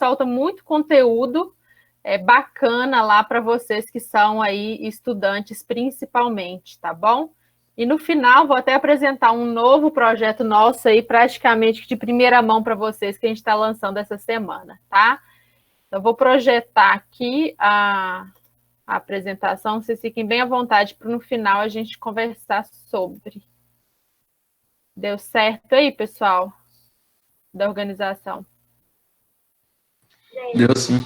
solta muito conteúdo bacana lá para vocês que são aí estudantes principalmente, tá bom? E no final vou até apresentar um novo projeto nosso aí, praticamente de primeira mão para vocês, que a gente está lançando essa semana, tá? Eu vou projetar aqui a apresentação, vocês fiquem bem à vontade para no final a gente conversar sobre. Deu certo aí, pessoal, da organização? Deu sim.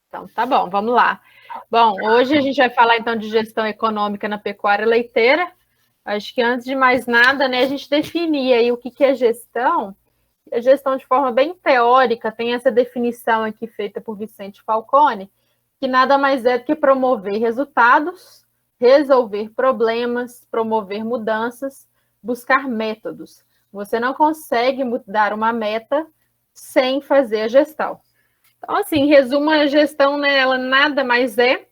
Então, tá bom, vamos lá. Bom, hoje a gente vai falar então de gestão econômica na pecuária leiteira. Acho que antes de mais nada, né, a gente definir aí o que é gestão. A gestão de forma bem teórica tem essa definição aqui feita por Vicente Falcone, que nada mais é do que promover resultados, resolver problemas, promover mudanças, buscar métodos. Você não consegue mudar uma meta sem fazer a gestão. Então, assim, em resumo, a gestão, né, ela nada mais é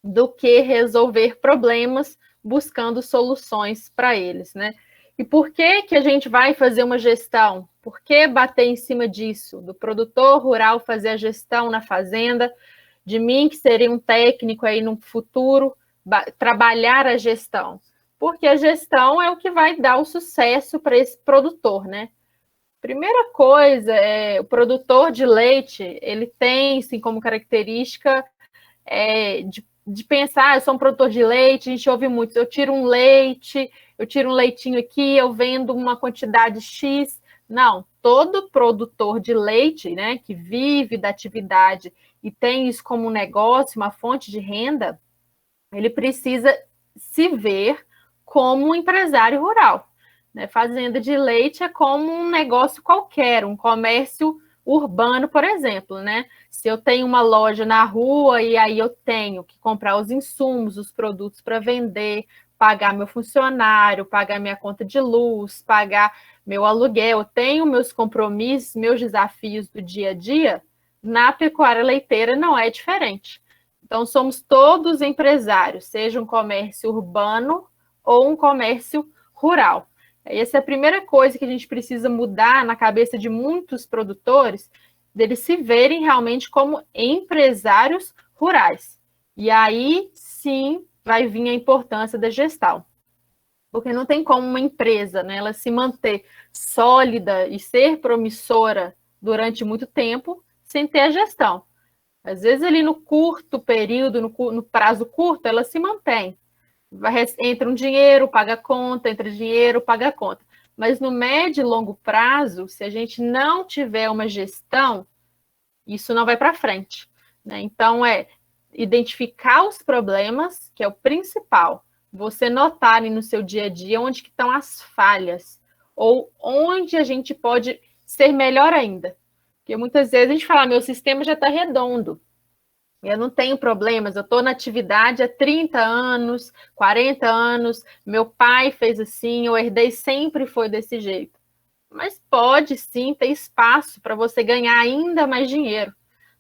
do que resolver problemas buscando soluções para eles, né? E por que a gente vai fazer uma gestão? Por que bater em cima disso? Do produtor rural fazer a gestão na fazenda, de mim, que seria um técnico aí no futuro, trabalhar a gestão. Porque a gestão é o que vai dar o sucesso para esse produtor, né? Primeira coisa, o produtor de leite, ele tem, sim, como característica de pensar, eu sou um produtor de leite, a gente ouve muito, eu tiro um leitinho aqui, eu vendo uma quantidade X. Não, todo produtor de leite, né, que vive da atividade e tem isso como um negócio, uma fonte de renda, ele precisa se ver como um empresário rural. Né? Fazenda de leite é como um negócio qualquer, um comércio urbano, por exemplo, né? Se eu tenho uma loja na rua e aí eu tenho que comprar os insumos, os produtos para vender, pagar meu funcionário, pagar minha conta de luz, pagar meu aluguel, eu tenho meus compromissos, meus desafios do dia a dia, na pecuária leiteira não é diferente. Então, somos todos empresários, seja um comércio urbano ou um comércio rural. Essa é a primeira coisa que a gente precisa mudar na cabeça de muitos produtores, deles se verem realmente como empresários rurais. E aí, sim, vai vir a importância da gestão. Porque não tem como uma empresa, né, ela se manter sólida e ser promissora durante muito tempo sem ter a gestão. Às vezes, ali no curto período, no prazo curto, ela se mantém. Entra um dinheiro, paga a conta, entra dinheiro, paga a conta. Mas no médio e longo prazo, se a gente não tiver uma gestão, isso não vai para frente. Né? Então, identificar os problemas, que é o principal. Você notar no seu dia a dia onde que estão as falhas, ou onde a gente pode ser melhor ainda. Porque muitas vezes a gente fala, meu sistema já está redondo. Eu não tenho problemas, eu estou na atividade há 30 anos, 40 anos, meu pai fez assim, eu herdei, sempre foi desse jeito. Mas pode sim ter espaço para você ganhar ainda mais dinheiro.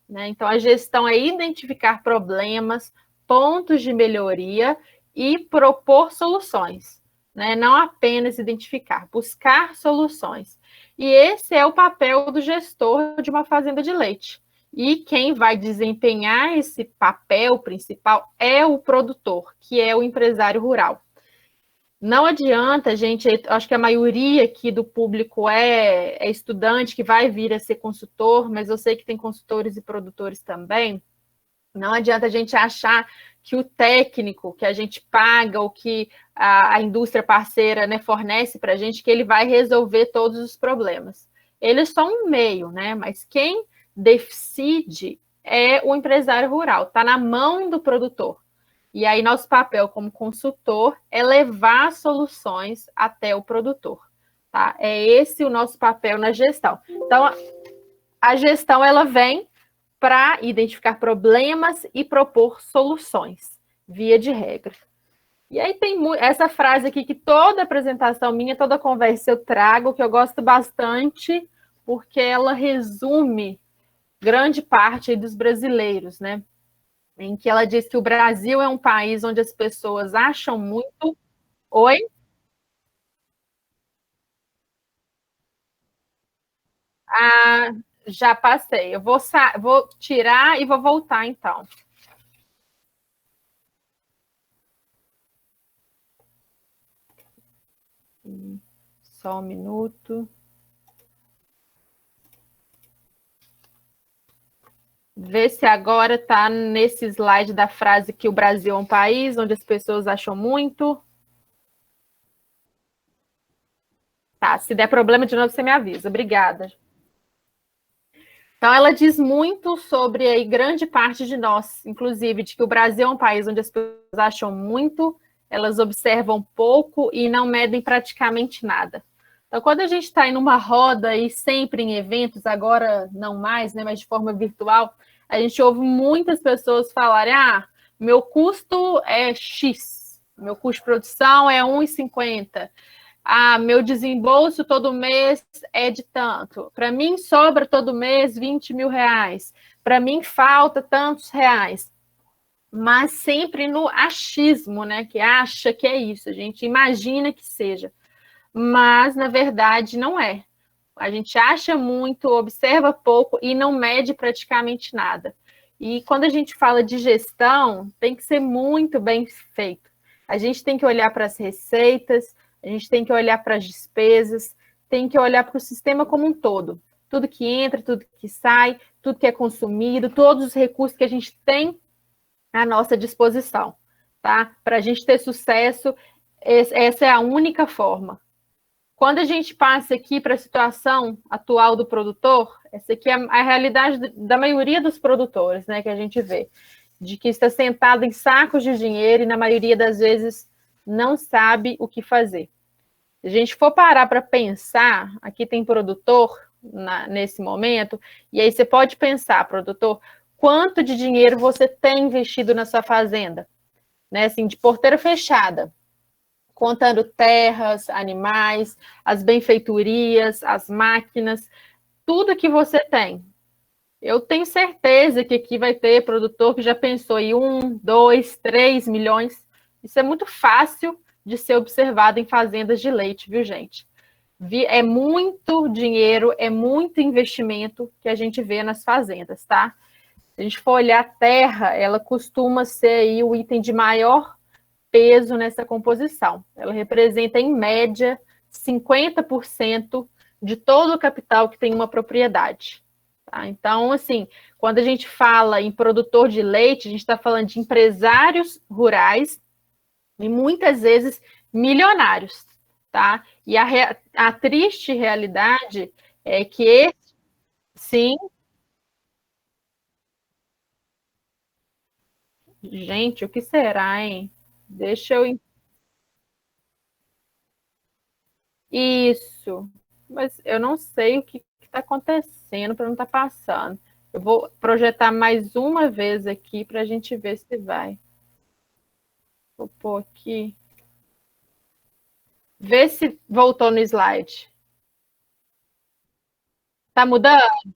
Né? Então, a gestão é identificar problemas, pontos de melhoria e propor soluções. Né? Não apenas identificar, buscar soluções. E esse é o papel do gestor de uma fazenda de leite. E quem vai desempenhar esse papel principal é o produtor, que é o empresário rural. Não adianta, gente, acho que a maioria aqui do público é estudante que vai vir a ser consultor, mas eu sei que tem consultores e produtores também. Não adianta a gente achar que o técnico que a gente paga ou que a indústria parceira, né, fornece para a gente, que ele vai resolver todos os problemas. Ele é só um meio, né? Mas quem decide é o empresário rural, está na mão do produtor. E aí, nosso papel como consultor é levar soluções até o produtor. Tá? É esse o nosso papel na gestão. Então, a gestão ela vem para identificar problemas e propor soluções, via de regra. E aí tem essa frase aqui que toda apresentação minha, toda conversa eu trago, que eu gosto bastante, porque ela resume grande parte dos brasileiros, né? Em que ela diz que o Brasil é um país onde as pessoas acham muito. Oi? Já passei. Eu vou tirar e vou voltar, então. Só um minuto. Vê se agora está nesse slide da frase que o Brasil é um país onde as pessoas acham muito. Tá, se der problema de novo, você me avisa. Obrigada. Então, ela diz muito sobre aí, grande parte de nós, inclusive, de que o Brasil é um país onde as pessoas acham muito, elas observam pouco e não medem praticamente nada. Então, quando a gente está em uma roda e sempre em eventos, agora não mais, né, mas de forma virtual, a gente ouve muitas pessoas falarem: ah, meu custo é X, meu custo de produção é 1,50. Ah, meu desembolso todo mês é de tanto. Para mim sobra todo mês 20 mil reais. Para mim falta tantos reais. Mas sempre no achismo, né? Que acha que é isso. A gente imagina que seja. Mas, na verdade, não é. A gente acha muito, observa pouco e não mede praticamente nada. E quando a gente fala de gestão, tem que ser muito bem feito. A gente tem que olhar para as receitas, a gente tem que olhar para as despesas, tem que olhar para o sistema como um todo. Tudo que entra, tudo que sai, tudo que é consumido, todos os recursos que a gente tem à nossa disposição, tá? Para a gente ter sucesso, essa é a única forma. Quando a gente passa aqui para a situação atual do produtor, essa aqui é a realidade da maioria dos produtores, né, que a gente vê, de que está sentado em sacos de dinheiro e na maioria das vezes não sabe o que fazer. Se a gente for parar para pensar, aqui tem produtor nesse momento, e aí você pode pensar, produtor, quanto de dinheiro você tem investido na sua fazenda, né, assim, de porteira fechada, contando terras, animais, as benfeitorias, as máquinas, tudo que você tem. Eu tenho certeza que aqui vai ter produtor que já pensou em 1, 2, 3 milhões. Isso é muito fácil de ser observado em fazendas de leite, viu, gente? É muito dinheiro, é muito investimento que a gente vê nas fazendas, tá? Se a gente for olhar a terra, ela costuma ser aí o item de maior peso nessa composição. Ela representa, em média, 50% de todo o capital que tem uma propriedade. Tá? Então, assim, quando a gente fala em produtor de leite, a gente está falando de empresários rurais e muitas vezes milionários. Tá? E a triste realidade é que, sim, gente, o que será, hein? Deixa eu. Isso. Mas eu não sei o que está acontecendo para não estar passando. Eu vou projetar mais uma vez aqui para a gente ver se vai. Vou pôr aqui. Vê se voltou no slide. Tá mudando?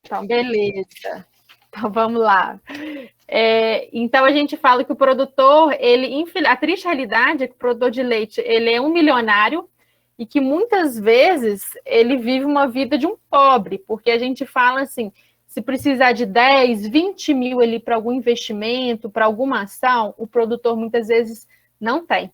Então, beleza. Então, vamos lá. Então, a gente fala que o produtor, a triste realidade é que o produtor de leite, ele é um milionário e que muitas vezes ele vive uma vida de um pobre, porque a gente fala assim, se precisar de 10, 20 mil ali para algum investimento, para alguma ação, o produtor muitas vezes não tem.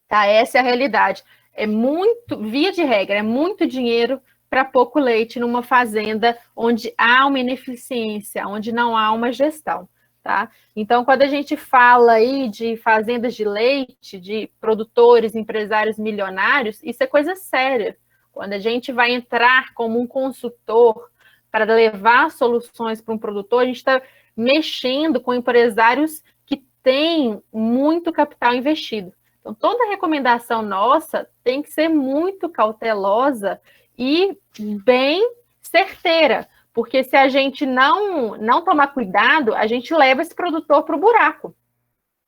Tá? Essa é a realidade. É muito, via de regra, é muito dinheiro para pouco leite numa fazenda onde há uma ineficiência, onde não há uma gestão. Tá? Então, quando a gente fala aí de fazendas de leite, de produtores, empresários milionários, isso é coisa séria. Quando a gente vai entrar como um consultor para levar soluções para um produtor, a gente está mexendo com empresários que têm muito capital investido. Então, toda recomendação nossa tem que ser muito cautelosa e bem certeira, porque se a gente não tomar cuidado, a gente leva esse produtor para o buraco.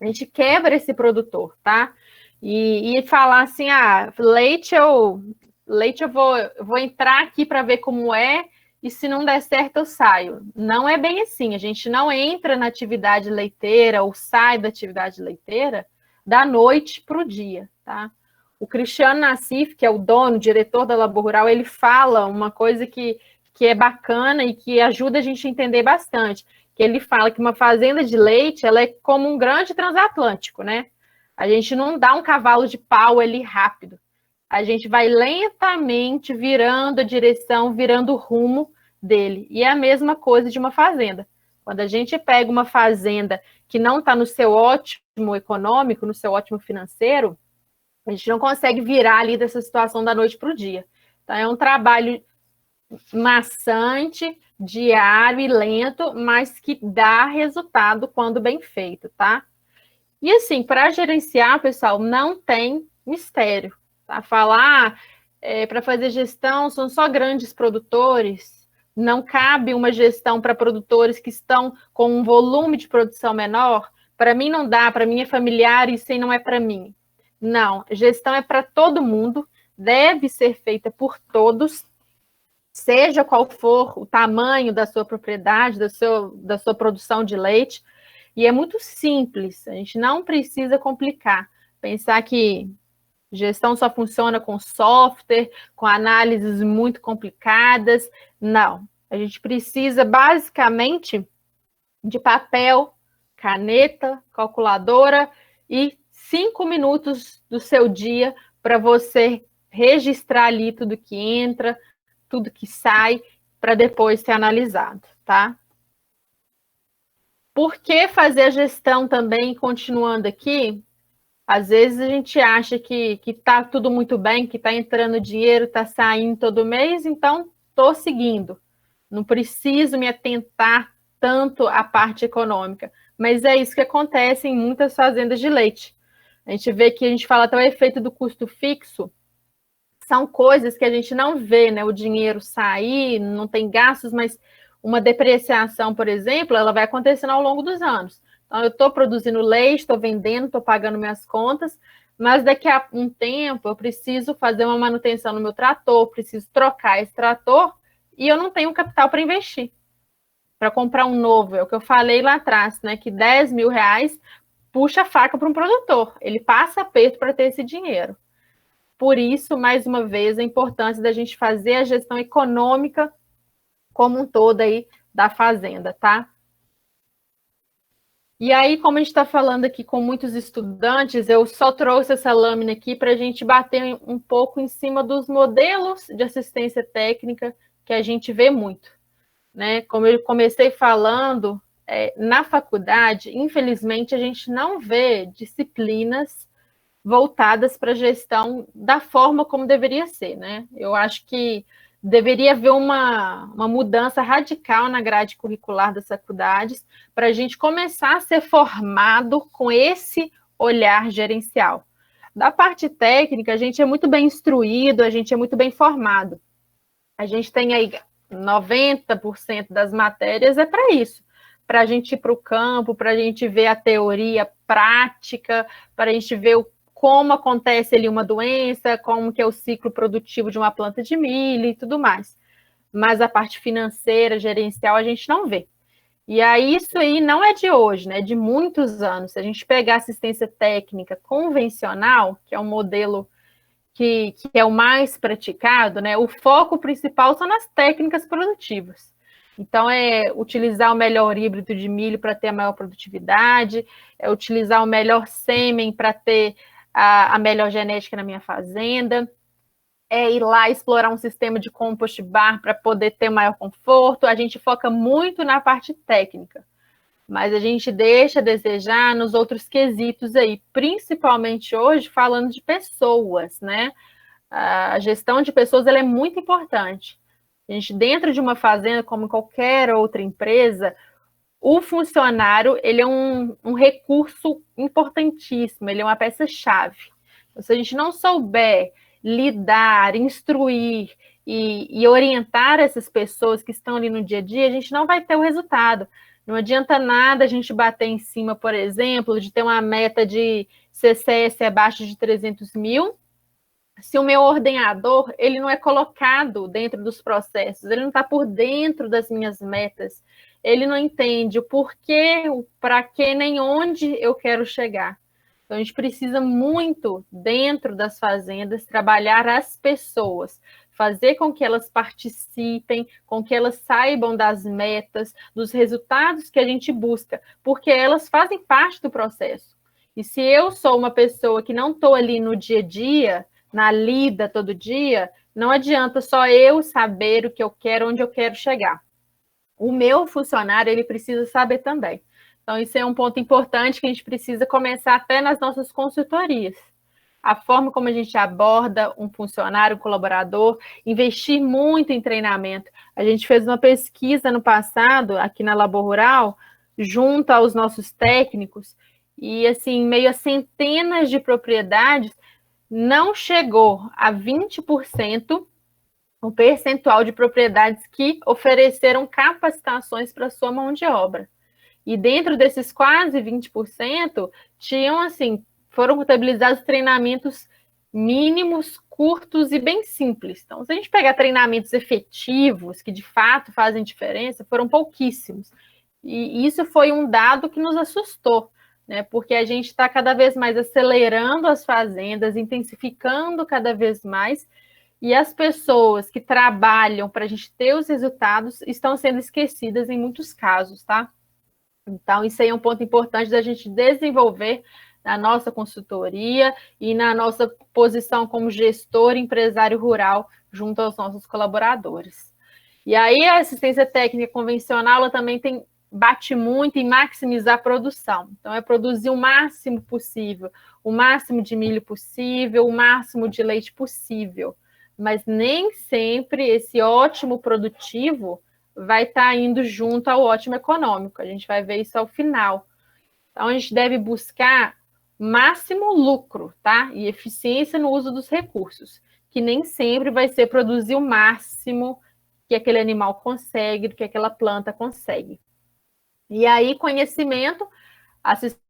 A gente quebra esse produtor, tá? E falar assim, leite eu vou entrar aqui para ver como é, e se não der certo eu saio. Não é bem assim, a gente não entra na atividade leiteira ou sai da atividade leiteira da noite para o dia, tá? O Cristiano Nassif, que é o dono, diretor da Labo Rural, ele fala uma coisa que é bacana e que ajuda a gente a entender bastante, que ele fala que uma fazenda de leite, ela é como um grande transatlântico, né? A gente não dá um cavalo de pau ali rápido. A gente vai lentamente virando a direção, virando o rumo dele. E é a mesma coisa de uma fazenda. Quando a gente pega uma fazenda que não está no seu ótimo econômico, no seu ótimo financeiro, a gente não consegue virar ali dessa situação da noite para o dia. Então, é um trabalho maçante, diário e lento, mas que dá resultado quando bem feito, tá? E assim, para gerenciar, pessoal, não tem mistério, tá? Falar para fazer gestão são só grandes produtores, não cabe uma gestão para produtores que estão com um volume de produção menor. Para mim não dá, para mim é familiar, isso aí não é para mim. Não, gestão é para todo mundo, deve ser feita por todos, seja qual for o tamanho da sua propriedade, da sua produção de leite. E é muito simples, a gente não precisa complicar. Pensar que gestão só funciona com software, com análises muito complicadas. Não, a gente precisa basicamente de papel, caneta, calculadora e 5 minutos do seu dia para você registrar ali tudo que entra, tudo que sai, para depois ser analisado, tá? Por que fazer a gestão também, continuando aqui? Às vezes a gente acha que está tudo muito bem, que está entrando dinheiro, está saindo todo mês, então estou seguindo. Não preciso me atentar tanto à parte econômica. Mas é isso que acontece em muitas fazendas de leite. A gente vê que a gente fala até o efeito do custo fixo, são coisas que a gente não vê, né? O dinheiro sair, não tem gastos, mas uma depreciação, por exemplo, ela vai acontecendo ao longo dos anos. Então, eu estou produzindo leite, estou vendendo, estou pagando minhas contas, mas daqui a um tempo eu preciso fazer uma manutenção no meu trator, preciso trocar esse trator e eu não tenho capital para investir, para comprar um novo. É o que eu falei lá atrás, né? Que 10 mil reais puxa a faca para um produtor. Ele passa aperto para ter esse dinheiro. Por isso, mais uma vez, a importância da gente fazer a gestão econômica como um todo aí da fazenda, tá? E aí, como a gente está falando aqui com muitos estudantes, eu só trouxe essa lâmina aqui para a gente bater um pouco em cima dos modelos de assistência técnica que a gente vê muito, né? Como eu comecei falando, na faculdade, infelizmente, a gente não vê disciplinas voltadas para a gestão da forma como deveria ser, né? Eu acho que deveria haver uma mudança radical na grade curricular das faculdades para a gente começar a ser formado com esse olhar gerencial. Da parte técnica, a gente é muito bem instruído, a gente é muito bem formado. A gente tem aí 90% das matérias é para isso, para a gente ir para o campo, para a gente ver a teoria prática, para a gente ver como acontece ali uma doença, como que é o ciclo produtivo de uma planta de milho e tudo mais. Mas a parte financeira, gerencial, a gente não vê. E aí isso aí não é de hoje, né? É de muitos anos. Se a gente pegar assistência técnica convencional, que é um modelo que é o mais praticado, né? O foco principal são nas técnicas produtivas. Então, é utilizar o melhor híbrido de milho para ter a maior produtividade, é utilizar o melhor sêmen para ter a melhor genética na minha fazenda, é ir lá explorar um sistema de compost bar para poder ter maior conforto. A gente foca muito na parte técnica, mas a gente deixa a desejar nos outros quesitos aí, principalmente hoje falando de pessoas, né? A gestão de pessoas ela é muito importante. A gente, dentro de uma fazenda, como qualquer outra empresa, o funcionário ele é um recurso importantíssimo, ele é uma peça-chave. Então, se a gente não souber lidar, instruir e orientar essas pessoas que estão ali no dia a dia, a gente não vai ter o resultado. Não adianta nada a gente bater em cima, por exemplo, de ter uma meta de CCS abaixo de 300 mil, se o meu ordenador ele não é colocado dentro dos processos, ele não está por dentro das minhas metas, ele não entende o porquê, o para quê, nem onde eu quero chegar. Então, a gente precisa muito, dentro das fazendas, trabalhar as pessoas, fazer com que elas participem, com que elas saibam das metas, dos resultados que a gente busca, porque elas fazem parte do processo. E se eu sou uma pessoa que não estou ali no dia a dia, na lida todo dia, não adianta só eu saber o que eu quero, onde eu quero chegar. O meu funcionário, ele precisa saber também. Então, isso é um ponto importante que a gente precisa começar até nas nossas consultorias. A forma como a gente aborda um funcionário, um colaborador, investir muito em treinamento. A gente fez uma pesquisa no passado, aqui na Labor Rural, junto aos nossos técnicos, e assim, meio a centenas de propriedades, não chegou a 20% o percentual de propriedades que ofereceram capacitações para sua mão de obra. E dentro desses quase 20%, tinham assim, foram contabilizados treinamentos mínimos, curtos e bem simples. Então, se a gente pegar treinamentos efetivos, que de fato fazem diferença, foram pouquíssimos. E isso foi um dado que nos assustou, né? Porque a gente está cada vez mais acelerando as fazendas, intensificando cada vez mais, e as pessoas que trabalham para a gente ter os resultados estão sendo esquecidas em muitos casos, tá? Então, isso aí é um ponto importante da gente desenvolver na nossa consultoria e na nossa posição como gestor empresário rural junto aos nossos colaboradores. E aí a assistência técnica convencional, ela também bate muito em maximizar a produção. Então, é produzir o máximo possível, o máximo de milho possível, o máximo de leite possível. Mas nem sempre esse ótimo produtivo vai estar indo junto ao ótimo econômico. A gente vai ver isso ao final. Então, a gente deve buscar máximo lucro, tá? E eficiência no uso dos recursos, que nem sempre vai ser produzir o máximo que aquele animal consegue, que aquela planta consegue. E aí, conhecimento, a assistência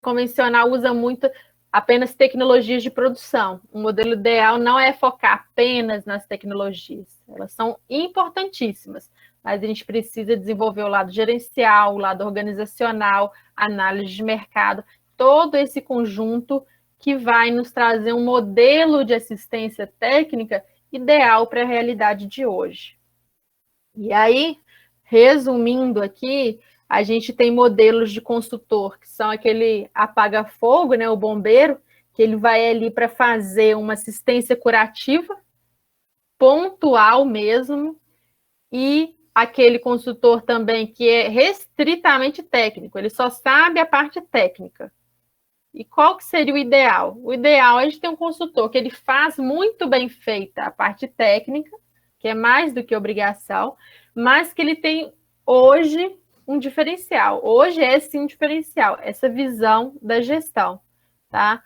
convencional usa muito apenas tecnologias de produção. O modelo ideal não é focar apenas nas tecnologias. Elas são importantíssimas, mas a gente precisa desenvolver o lado gerencial, o lado organizacional, análise de mercado, todo esse conjunto que vai nos trazer um modelo de assistência técnica ideal para a realidade de hoje. E aí, resumindo aqui, a gente tem modelos de consultor, que são aquele apaga-fogo, né, o bombeiro, que ele vai ali para fazer uma assistência curativa, pontual mesmo, e aquele consultor também que é restritamente técnico, ele só sabe a parte técnica. E qual que seria o ideal? O ideal é a gente ter um consultor que ele faz muito bem feita a parte técnica, que é mais do que obrigação, mas que ele tem hoje um diferencial. Hoje é sim um diferencial, essa visão da gestão, tá?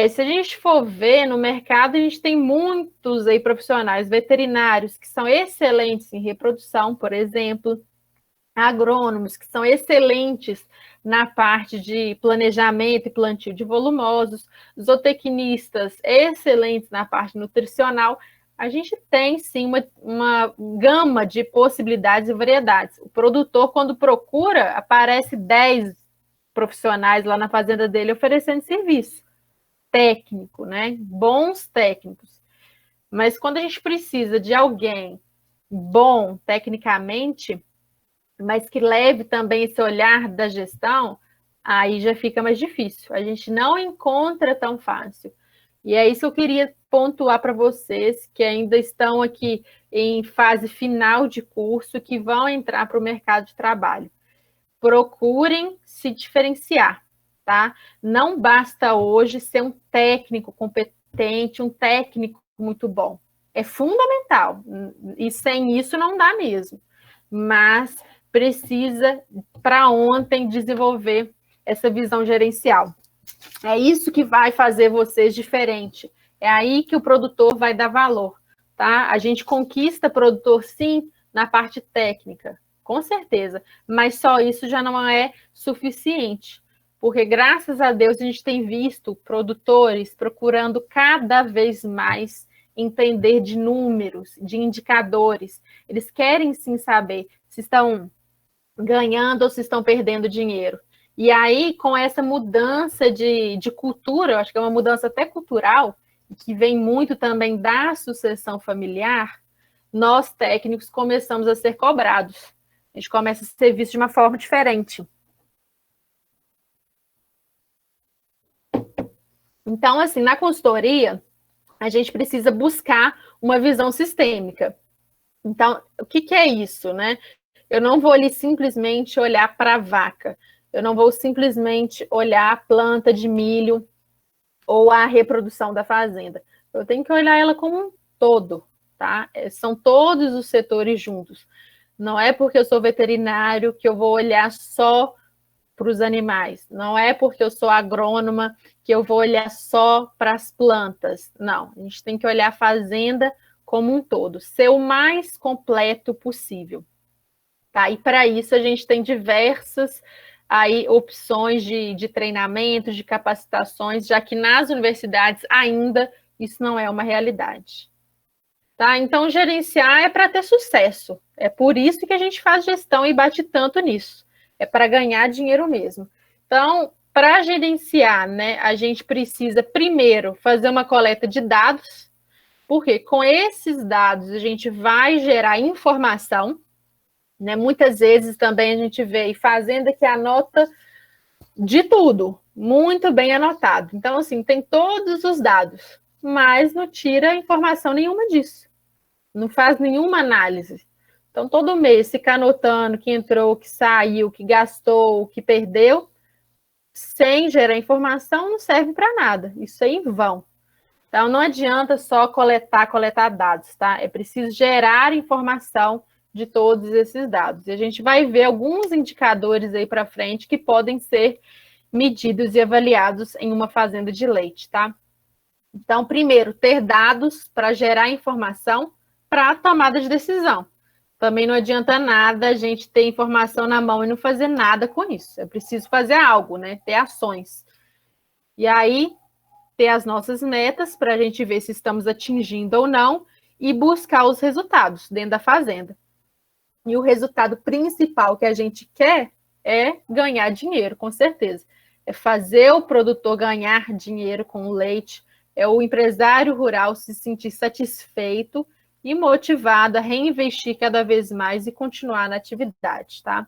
Se a gente for ver no mercado, a gente tem muitos aí profissionais veterinários que são excelentes em reprodução, por exemplo, agrônomos que são excelentes na parte de planejamento e plantio de volumosos, zootecnistas excelentes na parte nutricional. A gente tem, sim, uma gama de possibilidades e variedades. O produtor, quando procura, aparece 10 profissionais lá na fazenda dele oferecendo serviço técnico, né? Bons técnicos. Mas quando a gente precisa de alguém bom tecnicamente, mas que leve também esse olhar da gestão, aí já fica mais difícil. A gente não encontra tão fácil. E é isso que eu queria pontuar para vocês que ainda estão aqui em fase final de curso, que vão entrar para o mercado de trabalho. Procurem se diferenciar, tá? Não basta hoje ser um técnico competente, um técnico muito bom. É fundamental. E sem isso não dá mesmo. Mas precisa, para ontem, desenvolver essa visão gerencial. É isso que vai fazer vocês diferente. É aí que o produtor vai dar valor, tá? A gente conquista produtor, sim, na parte técnica, com certeza, mas só isso já não é suficiente, porque graças a Deus a gente tem visto produtores procurando cada vez mais entender de números, de indicadores. Eles querem sim saber se estão ganhando ou se estão perdendo dinheiro. E aí, com essa mudança de cultura, eu acho que é uma mudança até cultural, que vem muito também da sucessão familiar, nós técnicos começamos a ser cobrados. A gente começa a ser visto de uma forma diferente. Então, assim, na consultoria, a gente precisa buscar uma visão sistêmica. Então, o que é isso, né? Eu não vou ali simplesmente olhar para a vaca, eu não vou simplesmente olhar a planta de milho ou a reprodução da fazenda. Eu tenho que olhar ela como um todo, tá? São todos os setores juntos. Não é porque eu sou veterinário que eu vou olhar só para os animais. Não é porque eu sou agrônoma que eu vou olhar só para as plantas. Não, a gente tem que olhar a fazenda como um todo, ser o mais completo possível. Tá? E para isso a gente tem diversas aí opções de treinamento, de capacitações, já que nas universidades ainda isso não é uma realidade. Tá? Então, gerenciar é para ter sucesso. É por isso que a gente faz gestão e bate tanto nisso. É para ganhar dinheiro mesmo. Então, para gerenciar, né, a gente precisa primeiro fazer uma coleta de dados, porque com esses dados a gente vai gerar informação, né? Muitas vezes também a gente vê fazenda que anota de tudo, muito bem anotado. Então, assim, tem todos os dados, mas não tira informação nenhuma disso. Não faz nenhuma análise. Então, todo mês fica anotando o que entrou, o que saiu, o que gastou, o que perdeu, sem gerar informação, não serve para nada. Isso é em vão. Então, não adianta só coletar dados, tá? É preciso gerar informação de todos esses dados. E a gente vai ver alguns indicadores aí para frente que podem ser medidos e avaliados em uma fazenda de leite, tá? Então, primeiro, ter dados para gerar informação para a tomada de decisão. Também não adianta nada a gente ter informação na mão e não fazer nada com isso. É preciso fazer algo, né? Ter ações. E aí, ter as nossas metas para a gente ver se estamos atingindo ou não e buscar os resultados dentro da fazenda. E o resultado principal que a gente quer é ganhar dinheiro, com certeza. É fazer o produtor ganhar dinheiro com o leite, é o empresário rural se sentir satisfeito e motivado a reinvestir cada vez mais e continuar na atividade, tá?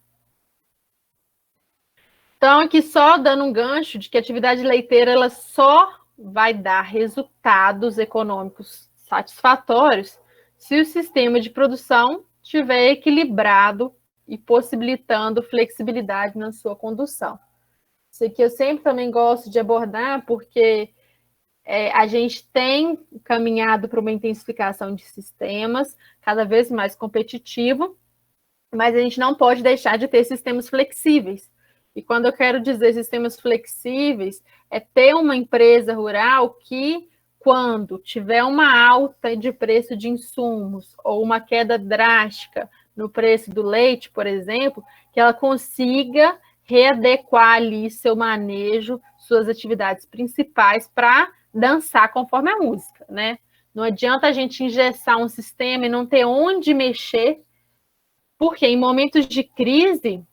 Então, aqui só dando um gancho de que a atividade leiteira ela só vai dar resultados econômicos satisfatórios se o sistema de produção estiver equilibrado e possibilitando flexibilidade na sua condução. Isso aqui eu sempre também gosto de abordar, porque a gente tem caminhado para uma intensificação de sistemas cada vez mais competitivo, mas a gente não pode deixar de ter sistemas flexíveis. E quando eu quero dizer sistemas flexíveis, é ter uma empresa rural que, quando tiver uma alta de preço de insumos ou uma queda drástica no preço do leite, por exemplo, que ela consiga readequar ali seu manejo, suas atividades principais para dançar conforme a música, né? Não adianta a gente engessar um sistema e não ter onde mexer, porque em momentos de crise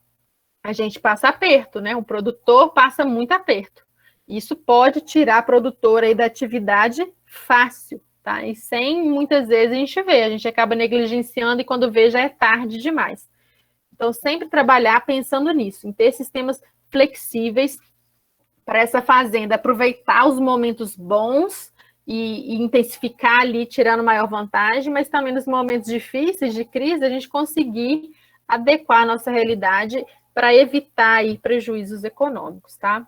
a gente passa aperto, né? O produtor passa muito aperto. Isso pode tirar a produtora aí da atividade fácil, tá? E sem muitas vezes a gente acaba negligenciando e quando vê já é tarde demais. Então, sempre trabalhar pensando nisso, em ter sistemas flexíveis para essa fazenda, aproveitar os momentos bons e intensificar ali, tirando maior vantagem, mas também nos momentos difíceis de crise, a gente conseguir adequar a nossa realidade para evitar aí prejuízos econômicos, tá?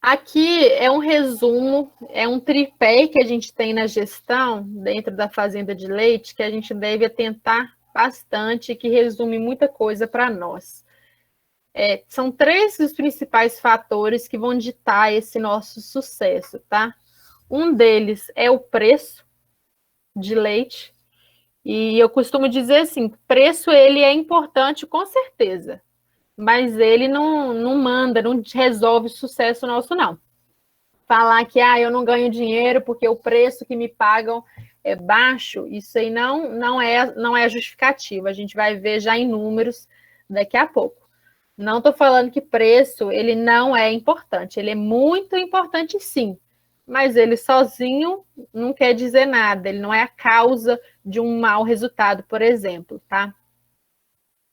Aqui é um resumo, é um tripé que a gente tem na gestão dentro da fazenda de leite que a gente deve atentar bastante, que resume muita coisa para nós. São três os principais fatores que vão ditar esse nosso sucesso, tá? Um deles é o preço de leite, e eu costumo dizer assim, preço ele é importante com certeza, mas ele não manda, não resolve o sucesso nosso, não. Falar que eu não ganho dinheiro porque o preço que me pagam é baixo, isso aí não é justificativo. A gente vai ver já em números daqui a pouco. Não estou falando que preço ele não é importante, ele é muito importante sim, mas ele sozinho não quer dizer nada, ele não é a causa de um mau resultado, por exemplo, tá?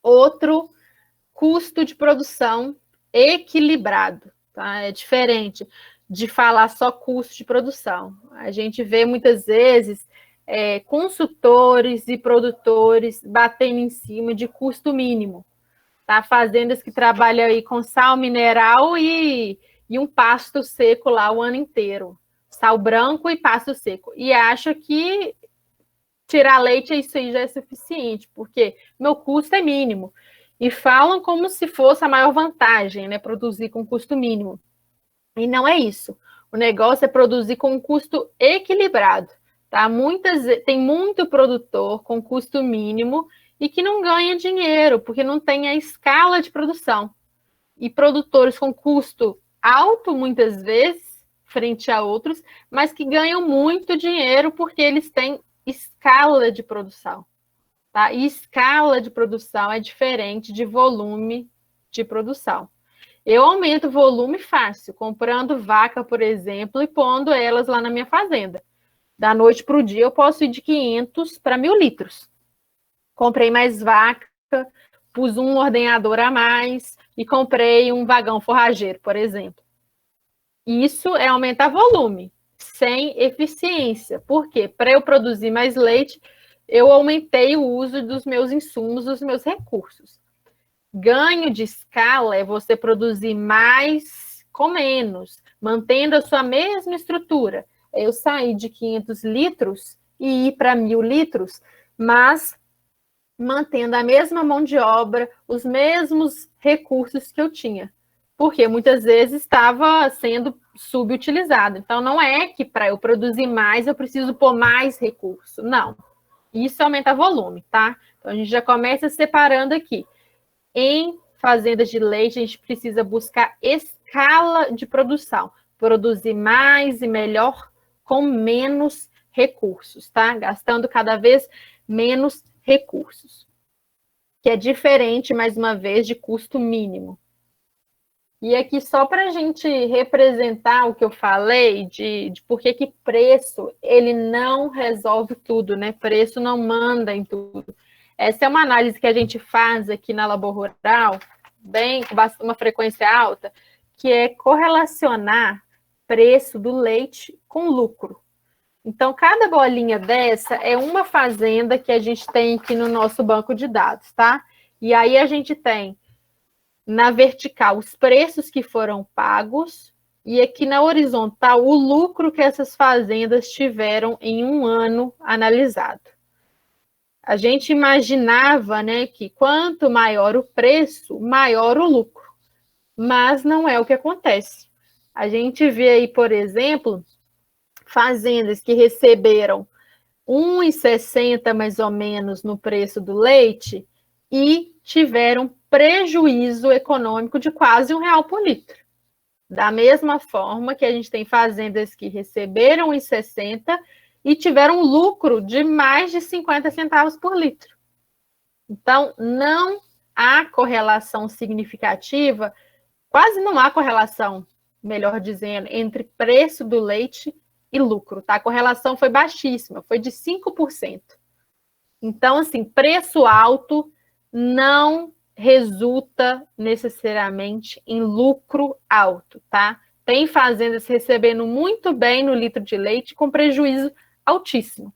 Outro, custo de produção equilibrado, tá? É diferente de falar só custo de produção. A gente vê muitas vezes consultores e produtores batendo em cima de custo mínimo. Tá? Fazendas que trabalham aí com sal mineral e um pasto seco lá o ano inteiro. Sal branco e pasto seco. E acha que tirar leite isso aí já é suficiente, porque meu custo é mínimo. E falam como se fosse a maior vantagem, né? Produzir com custo mínimo. E não é isso. O negócio é produzir com um custo equilibrado. Tá? Tem muito produtor com custo mínimo e que não ganha dinheiro, porque não tem a escala de produção. E produtores com custo alto, muitas vezes, frente a outros, mas que ganham muito dinheiro porque eles têm escala de produção. Tá? E escala de produção é diferente de volume de produção. Eu aumento o volume fácil, comprando vaca, por exemplo, e pondo elas lá na minha fazenda. Da noite para o dia, eu posso ir de 500 para 1.000 litros. Comprei mais vaca, pus um ordenhador a mais e comprei um vagão forrageiro, por exemplo. Isso é aumentar volume, sem eficiência. Por quê? Para eu produzir mais leite, eu aumentei o uso dos meus insumos, dos meus recursos. Ganho de escala é você produzir mais com menos, mantendo a sua mesma estrutura. Eu saí de 500 litros e ir para 1.000 litros, mas mantendo a mesma mão de obra, os mesmos recursos que eu tinha. Porque muitas vezes estava sendo subutilizado. Então, não é que para eu produzir mais, eu preciso pôr mais recurso. Não. Isso aumenta volume, tá? Então, a gente já começa separando aqui. Em fazendas de leite, a gente precisa buscar escala de produção. Produzir mais e melhor com menos recursos, tá? Gastando cada vez menos recursos. Que é diferente, mais uma vez, de custo mínimo. E aqui, só para a gente representar o que eu falei, de por que preço, ele não resolve tudo, né? Preço não manda em tudo. Essa é uma análise que a gente faz aqui na Labor Rural, bem, com uma frequência alta, que é correlacionar preço do leite com lucro. Então, cada bolinha dessa é uma fazenda que a gente tem aqui no nosso banco de dados, tá? E aí a gente tem na vertical os preços que foram pagos e aqui na horizontal o lucro que essas fazendas tiveram em um ano analisado. A gente imaginava, né, que quanto maior o preço, maior o lucro. Mas não é o que acontece. A gente vê aí, por exemplo, fazendas que receberam 1,60 mais ou menos no preço do leite e tiveram prejuízo econômico de quase R$ 1 por litro. Da mesma forma que a gente tem fazendas que receberam 1,60 e tiveram lucro de mais de 50 centavos por litro. Então, não há correlação significativa, quase não há correlação, melhor dizendo, entre preço do leite e lucro, tá? A correlação foi baixíssima, foi de 5%. Então, assim, preço alto não resulta necessariamente em lucro alto, tá? Tem fazendas recebendo muito bem no litro de leite com prejuízo altíssimo.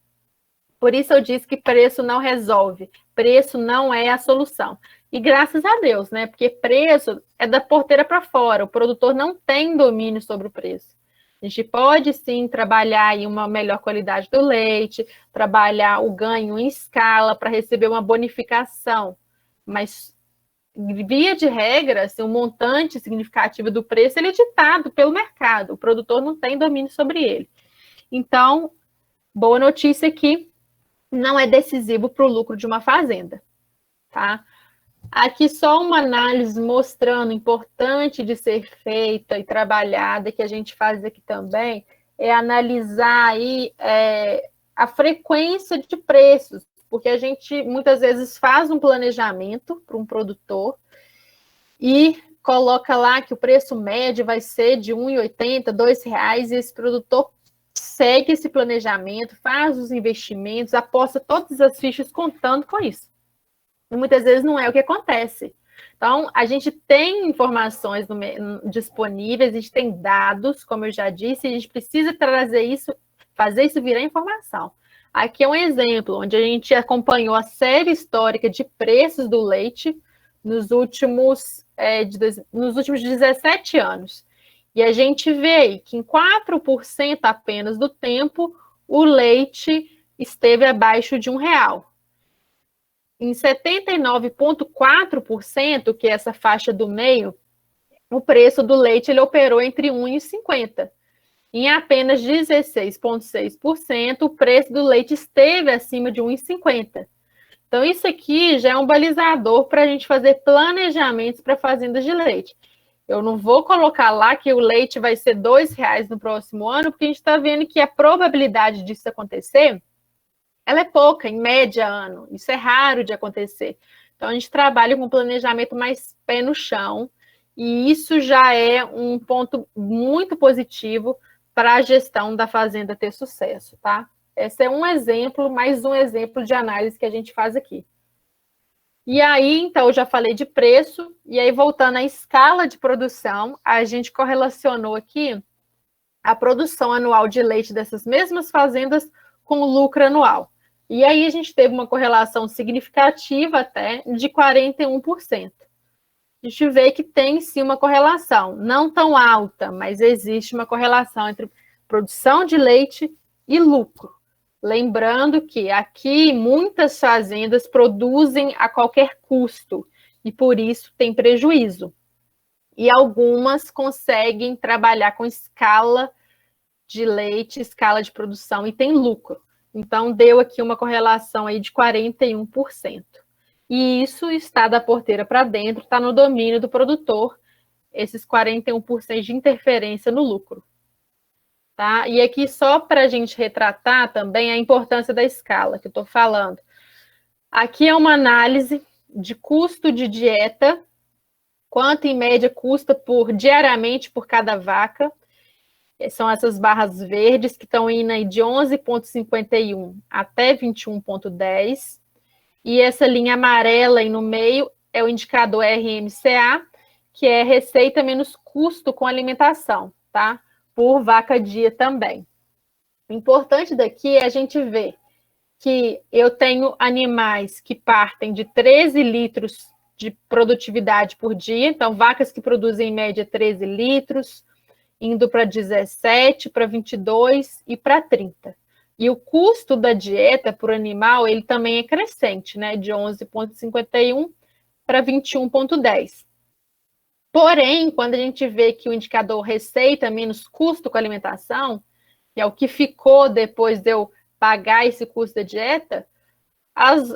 Por isso eu disse que preço não resolve, preço não é a solução. E graças a Deus, né? Porque preço é da porteira para fora, o produtor não tem domínio sobre o preço. A gente pode sim trabalhar em uma melhor qualidade do leite, trabalhar o ganho em escala para receber uma bonificação, mas via de regra, assim, um montante significativo do preço ele é ditado pelo mercado, o produtor não tem domínio sobre ele. Então, boa notícia aqui, não é decisivo para o lucro de uma fazenda, tá? Aqui só uma análise mostrando importante de ser feita e trabalhada, que a gente faz aqui também, é analisar aí a frequência de preços, porque a gente muitas vezes faz um planejamento para um produtor e coloca lá que o preço médio vai ser de R$ 1,80, R$ 2,00, e esse produtor segue esse planejamento, faz os investimentos, aposta todas as fichas contando com isso. E muitas vezes não é o que acontece. Então, a gente tem informações disponíveis, a gente tem dados, como eu já disse, e a gente precisa trazer isso, fazer isso virar informação. Aqui é um exemplo, onde a gente acompanhou a série histórica de preços do leite nos últimos 17 anos. E a gente vê que em 4% apenas do tempo, o leite esteve abaixo de R$ 1,00. Em 79,4%, que é essa faixa do meio, o preço do leite ele operou entre 1,50. Em apenas 16,6%, o preço do leite esteve acima de 1,50. Então, isso aqui já é um balizador para a gente fazer planejamentos para fazendas de leite. Eu não vou colocar lá que o leite vai ser R$ 2,00 no próximo ano, porque a gente está vendo que a probabilidade disso acontecer ela é pouca, em média, ano. Isso é raro de acontecer. Então, a gente trabalha com um planejamento mais pé no chão, e isso já é um ponto muito positivo para a gestão da fazenda ter sucesso, tá? Esse é um exemplo, mais um exemplo de análise que a gente faz aqui. E aí, então, eu já falei de preço, e aí, voltando à escala de produção, a gente correlacionou aqui a produção anual de leite dessas mesmas fazendas com o lucro anual. E aí a gente teve uma correlação significativa até de 41%. A gente vê que tem sim uma correlação, não tão alta, mas existe uma correlação entre produção de leite e lucro. Lembrando que aqui muitas fazendas produzem a qualquer custo e por isso tem prejuízo. E algumas conseguem trabalhar com escala de leite, escala de produção e tem lucro. Então, deu aqui uma correlação aí de 41%. E isso está da porteira para dentro, está no domínio do produtor, esses 41% de interferência no lucro. Tá? E aqui, só para a gente retratar também a importância da escala que eu estou falando. Aqui é uma análise de custo de dieta, quanto em média custa diariamente por cada vaca. São essas barras verdes que estão indo aí de 11,51 até 21,10. E essa linha amarela aí no meio é o indicador RMCA, que é receita menos custo com alimentação, tá? Por vaca dia também. O importante daqui é a gente ver que eu tenho animais que partem de 13 litros de produtividade por dia, então vacas que produzem em média 13 litros, indo para 17, para 22 e para 30. E o custo da dieta por animal, ele também é crescente, né? De 11,51 para 21,10. Porém, quando a gente vê que o indicador receita menos custo com alimentação, que é o que ficou depois de eu pagar esse custo da dieta,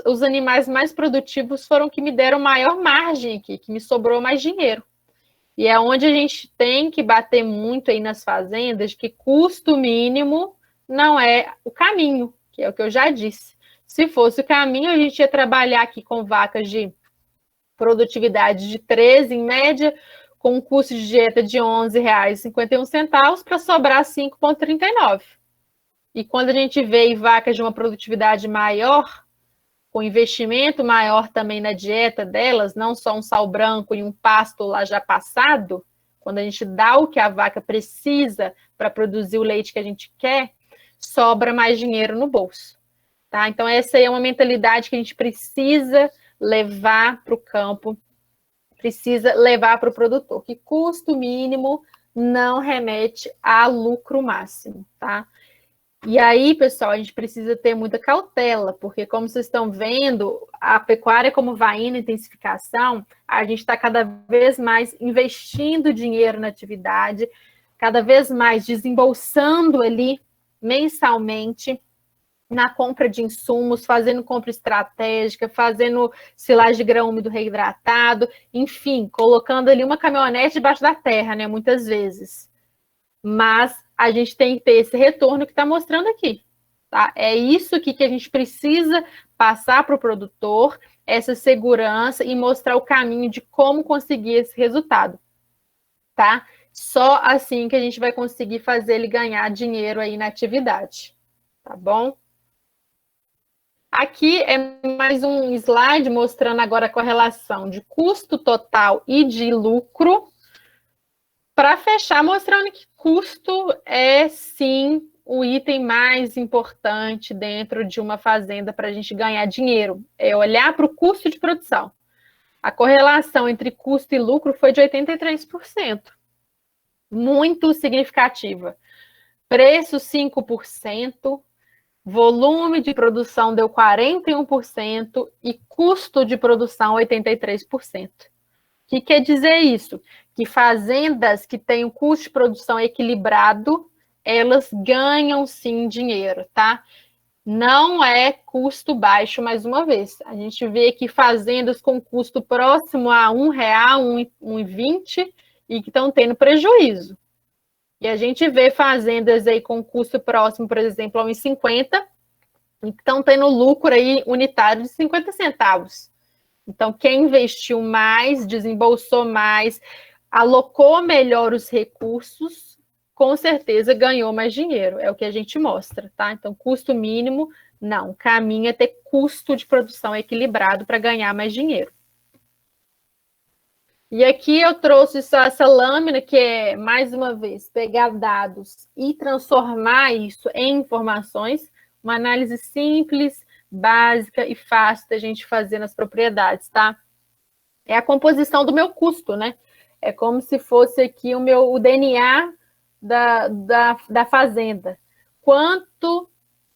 os animais mais produtivos foram que me deram maior margem aqui, que me sobrou mais dinheiro. E é onde a gente tem que bater muito aí nas fazendas, que custo mínimo não é o caminho, que é o que eu já disse. Se fosse o caminho, a gente ia trabalhar aqui com vacas de produtividade de 13 em média, com um custo de dieta de R$ 11,51 para sobrar 5,39. E quando a gente vê vacas de uma produtividade maior, com investimento maior também na dieta delas, não só um sal branco e um pasto lá já passado, quando a gente dá o que a vaca precisa para produzir o leite que a gente quer, sobra mais dinheiro no bolso. Tá? Então, essa aí é uma mentalidade que a gente precisa levar para o campo, precisa levar para o produtor, que custo mínimo não remete a lucro máximo, tá? E aí, pessoal, a gente precisa ter muita cautela, porque como vocês estão vendo, a pecuária como vai indo em intensificação, a gente está cada vez mais investindo dinheiro na atividade, cada vez mais desembolsando ali mensalmente na compra de insumos, fazendo compra estratégica, fazendo silagem de grão úmido reidratado, enfim, colocando ali uma caminhonete debaixo da terra, né, muitas vezes. Mas a gente tem que ter esse retorno que está mostrando aqui. tá? É isso que a gente precisa passar para o produtor, essa segurança e mostrar o caminho de como conseguir esse resultado, tá? Só assim que a gente vai conseguir fazer ele ganhar dinheiro aí na atividade, tá bom? Aqui é mais um slide mostrando agora a correlação de custo total e de lucro. Para fechar, mostrando que custo é, sim, o item mais importante dentro de uma fazenda para a gente ganhar dinheiro. É olhar para o custo de produção. A correlação entre custo e lucro foi de 83%. Muito significativa. Preço, 5%. Volume de produção deu 41% e custo de produção 83%. O que quer dizer isso? Que fazendas que têm um custo de produção equilibrado, elas ganham sim dinheiro, tá? Não é custo baixo, mais uma vez. A gente vê que fazendas com custo próximo a R$1, R$1,20 e que estão tendo prejuízo. E a gente vê fazendas aí com custo próximo, por exemplo, a R$1,50 e que estão tendo lucro aí unitário de 50 centavos. Então, quem investiu mais, desembolsou mais, alocou melhor os recursos, com certeza ganhou mais dinheiro. É o que a gente mostra, tá? Então, custo mínimo, não. O caminho é ter custo de produção equilibrado para ganhar mais dinheiro. E aqui eu trouxe essa lâmina que é, mais uma vez, pegar dados e transformar isso em informações, uma análise simples, básica e fácil da gente fazer nas propriedades, tá? É a composição do meu custo, né? É como se fosse aqui o DNA da fazenda. Quanto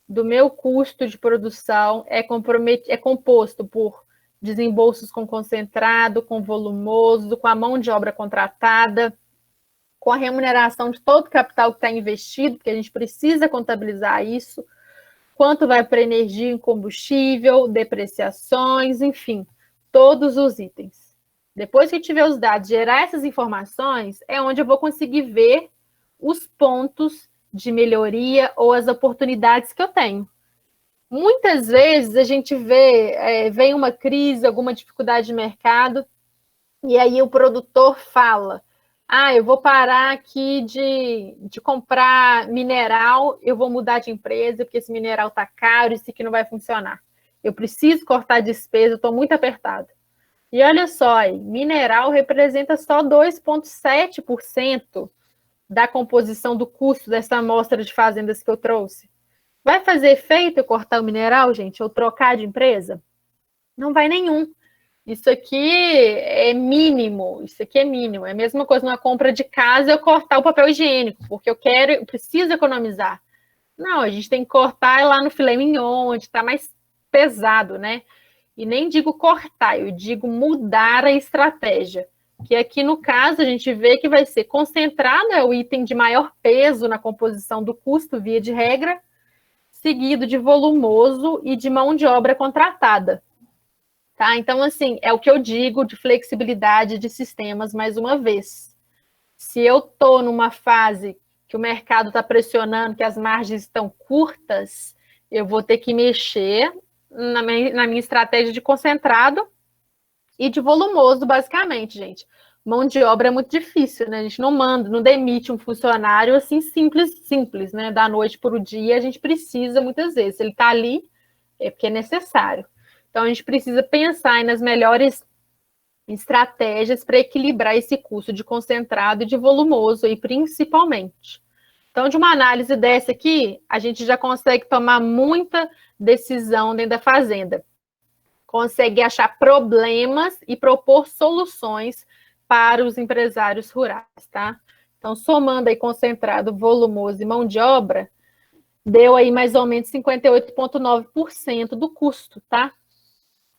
do meu custo de produção é composto por desembolsos com concentrado, com volumoso, com a mão de obra contratada, com a remuneração de todo o capital que está investido, porque a gente precisa contabilizar isso, quanto vai para energia e combustível, depreciações, enfim, todos os itens. Depois que tiver os dados, gerar essas informações, é onde eu vou conseguir ver os pontos de melhoria ou as oportunidades que eu tenho. Muitas vezes a gente vê, vem uma crise, alguma dificuldade de mercado, e aí o produtor fala, eu vou parar aqui de comprar mineral, eu vou mudar de empresa, porque esse mineral está caro, isso aqui não vai funcionar. Eu preciso cortar despesa, eu estou muito apertado. E olha só, mineral representa só 2,7% da composição do custo dessa amostra de fazendas que eu trouxe. Vai fazer efeito eu cortar o mineral, gente, ou trocar de empresa? Não vai nenhum. Isso aqui é mínimo, isso aqui é mínimo. É a mesma coisa numa compra de casa eu cortar o papel higiênico, porque eu preciso economizar. Não, a gente tem que cortar lá no filé mignon, onde está mais pesado, né? E nem digo cortar, eu digo mudar a estratégia. Que aqui no caso a gente vê que vai ser concentrado, é o item de maior peso na composição do custo, via de regra, seguido de volumoso e de mão de obra contratada. Tá? Então, assim, é o que eu digo de flexibilidade de sistemas, mais uma vez. Se eu estou numa fase que o mercado está pressionando, que as margens estão curtas, eu vou ter que mexer na minha estratégia de concentrado e de volumoso, basicamente, gente. Mão de obra é muito difícil, né? A gente não demite um funcionário assim simples, né? Da noite para o dia, a gente precisa muitas vezes. Se ele está ali, é porque é necessário. Então, a gente precisa pensar nas melhores estratégias para equilibrar esse custo de concentrado e de volumoso, aí, principalmente. Então, de uma análise dessa aqui, a gente já consegue tomar muita decisão dentro da fazenda. Consegue achar problemas e propor soluções para os empresários rurais, tá? Então, somando aí concentrado, volumoso e mão de obra, deu aí mais ou menos 58,9% do custo, tá?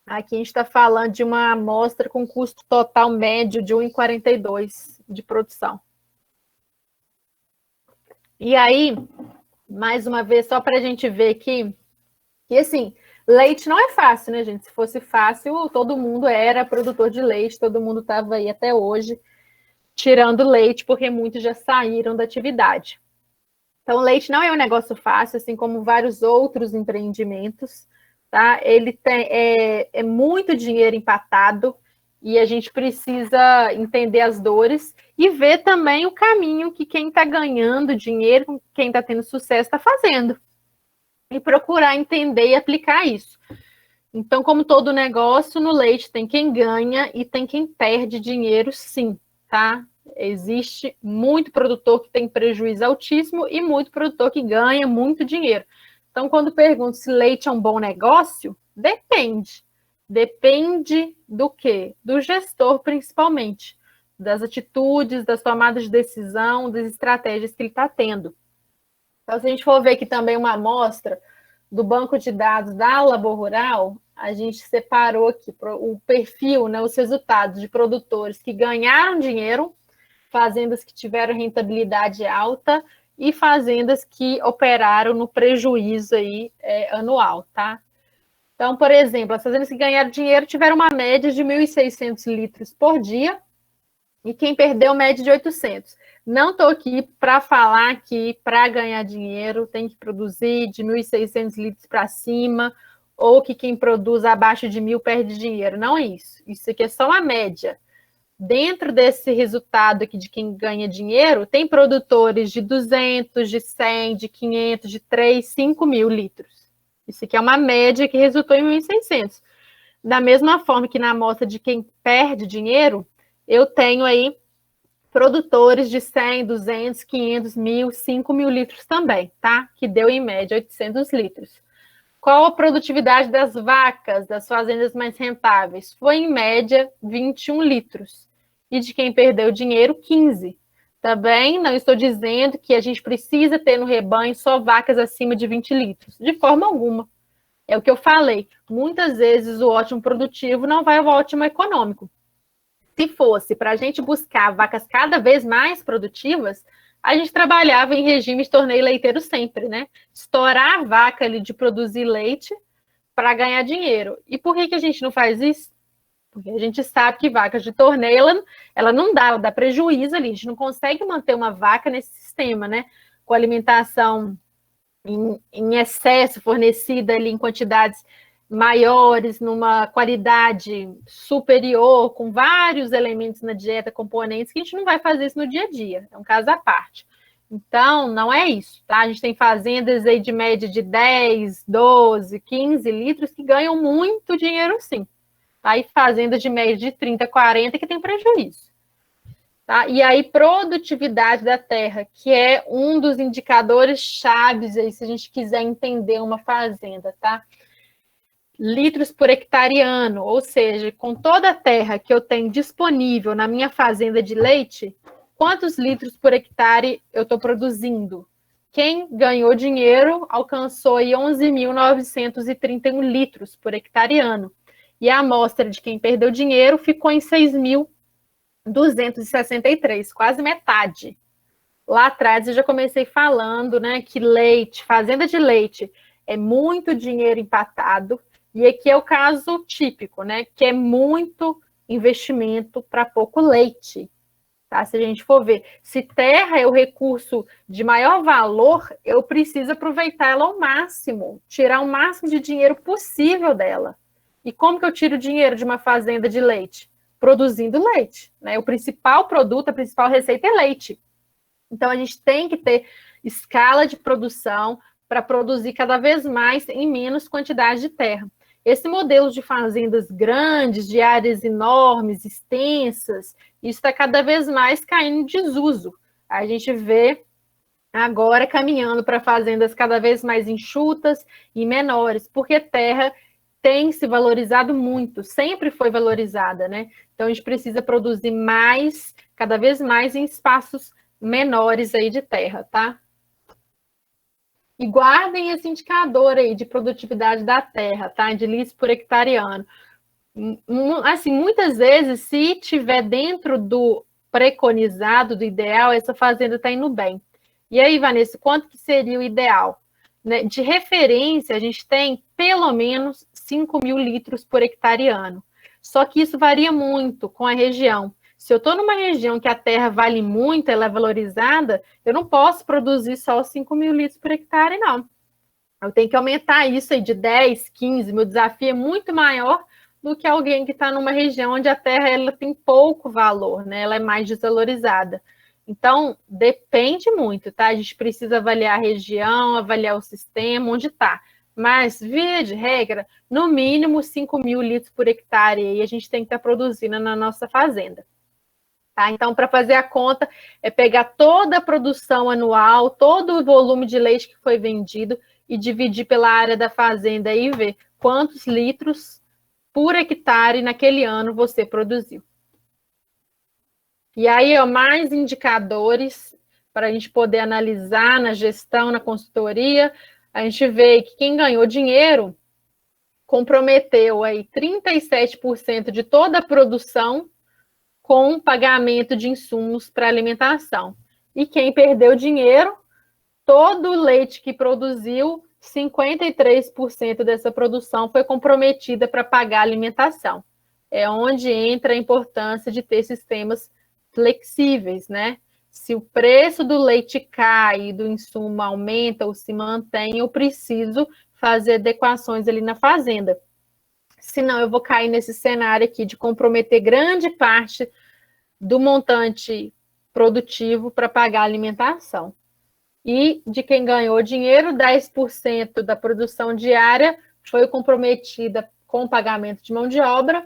Aqui a gente está falando de uma amostra com custo total médio de 1,42 de produção. E aí, mais uma vez, só para a gente ver que assim, leite não é fácil, né, gente? Se fosse fácil, todo mundo era produtor de leite, todo mundo estava aí até hoje tirando leite, porque muitos já saíram da atividade. Então, o leite não é um negócio fácil, assim como vários outros empreendimentos, tá? Ele é muito dinheiro empatado e a gente precisa entender as dores e ver também o caminho que quem está ganhando dinheiro, quem está tendo sucesso, está fazendo. E procurar entender e aplicar isso. Então, como todo negócio, no leite tem quem ganha e tem quem perde dinheiro, sim, tá? Existe muito produtor que tem prejuízo altíssimo e muito produtor que ganha muito dinheiro. Então, quando pergunto se leite é um bom negócio, depende. Depende do quê? Do gestor, principalmente. Das atitudes, das tomadas de decisão, das estratégias que ele está tendo. Então, se a gente for ver aqui também uma amostra do banco de dados da Labor Rural, a gente separou aqui o perfil, né, os resultados de produtores que ganharam dinheiro, fazendas que tiveram rentabilidade alta e fazendas que operaram no prejuízo aí, anual, tá? Então, por exemplo, as fazendas que ganharam dinheiro tiveram uma média de 1.600 litros por dia e quem perdeu, média de 800. Não estou aqui para falar que para ganhar dinheiro tem que produzir de 1.600 litros para cima ou que quem produz abaixo de 1.000 perde dinheiro. Não é isso. Isso aqui é só uma média. Dentro desse resultado aqui de quem ganha dinheiro, tem produtores de 200, de 100, de 500, de 3, 5 mil litros. Isso aqui é uma média que resultou em 1.600. Da mesma forma que na amostra de quem perde dinheiro, eu tenho aí produtores de 100, 200, 500, 1.000, 5 mil litros também, tá? Que deu em média 800 litros. Qual a produtividade das vacas, das fazendas mais rentáveis? Foi em média 21 litros. E de quem perdeu dinheiro, 15. Também não estou dizendo que a gente precisa ter no rebanho só vacas acima de 20 litros. De forma alguma. É o que eu falei. Muitas vezes o ótimo produtivo não vai ao ótimo econômico. Se fosse para a gente buscar vacas cada vez mais produtivas, a gente trabalhava em regime de torneio leiteiro sempre, né? Estourar a vaca ali de produzir leite para ganhar dinheiro. E por que a gente não faz isso? Porque a gente sabe que vacas de torneio, ela não dá, ela dá prejuízo ali. A gente não consegue manter uma vaca nesse sistema, né? Com alimentação em excesso, fornecida ali em quantidades maiores, numa qualidade superior, com vários elementos na dieta, componentes, que a gente não vai fazer isso no dia a dia. É um caso à parte. Então, não é isso, tá? A gente tem fazendas aí de média de 10, 12, 15 litros que ganham muito dinheiro, sim. Aí fazendas de média de 30, 40 que tem prejuízo. Tá? E aí, produtividade da terra, que é um dos indicadores chaves aí, se a gente quiser entender uma fazenda, tá? Litros por hectare ano, ou seja, com toda a terra que eu tenho disponível na minha fazenda de leite, quantos litros por hectare eu estou produzindo? Quem ganhou dinheiro alcançou aí 11.931 litros por hectare ano. E a amostra de quem perdeu dinheiro ficou em 6.263, quase metade. Lá atrás eu já comecei falando, né, que leite, fazenda de leite, é muito dinheiro empatado, e aqui é o caso típico, né, que é muito investimento para pouco leite. Tá? Se a gente for ver, se terra é o recurso de maior valor, eu preciso aproveitar ela ao máximo, tirar o máximo de dinheiro possível dela. E como que eu tiro dinheiro de uma fazenda de leite? Produzindo leite, né? O principal produto, a principal receita é leite. Então, a gente tem que ter escala de produção para produzir cada vez mais em menos quantidade de terra. Esse modelo de fazendas grandes, de áreas enormes, extensas, isso está cada vez mais caindo em desuso. A gente vê agora caminhando para fazendas cada vez mais enxutas e menores, porque terra tem se valorizado muito, sempre foi valorizada, né? Então, a gente precisa produzir mais, cada vez mais em espaços menores aí de terra, tá? E guardem esse indicador aí de produtividade da terra, tá? De litros por hectare ano. Assim, muitas vezes, se tiver dentro do preconizado, do ideal, essa fazenda está indo bem. E aí, Vanessa, quanto que seria o ideal? Né? De referência, a gente tem pelo menos 5 mil litros por hectare ano. Só que isso varia muito com a região. Se eu estou numa região que a terra vale muito, ela é valorizada, eu não posso produzir só 5.000 litros por hectare, não. Eu tenho que aumentar isso aí de 10, 15. Meu desafio é muito maior do que alguém que está numa região onde a terra ela tem pouco valor, né? Ela é mais desvalorizada. Então, depende muito, tá? A gente precisa avaliar a região, avaliar o sistema, onde está. Mas, via de regra, no mínimo 5.000 litros por hectare aí a gente tem que estar produzindo na nossa fazenda. Tá? Então, para fazer a conta, é pegar toda a produção anual, todo o volume de leite que foi vendido e dividir pela área da fazenda e ver quantos litros por hectare naquele ano você produziu. E aí, ó, mais indicadores para a gente poder analisar na gestão, na consultoria. A gente vê que quem ganhou dinheiro comprometeu aí 37% de toda a produção com pagamento de insumos para alimentação. E quem perdeu dinheiro, todo o leite que produziu, 53% dessa produção foi comprometida para pagar a alimentação. É onde entra a importância de ter sistemas flexíveis, né? Se o preço do leite cai e do insumo aumenta ou se mantém, eu preciso fazer adequações ali na fazenda. Senão eu vou cair nesse cenário aqui de comprometer grande parte do montante produtivo para pagar a alimentação. E de quem ganhou dinheiro, 10% da produção diária foi comprometida com o pagamento de mão de obra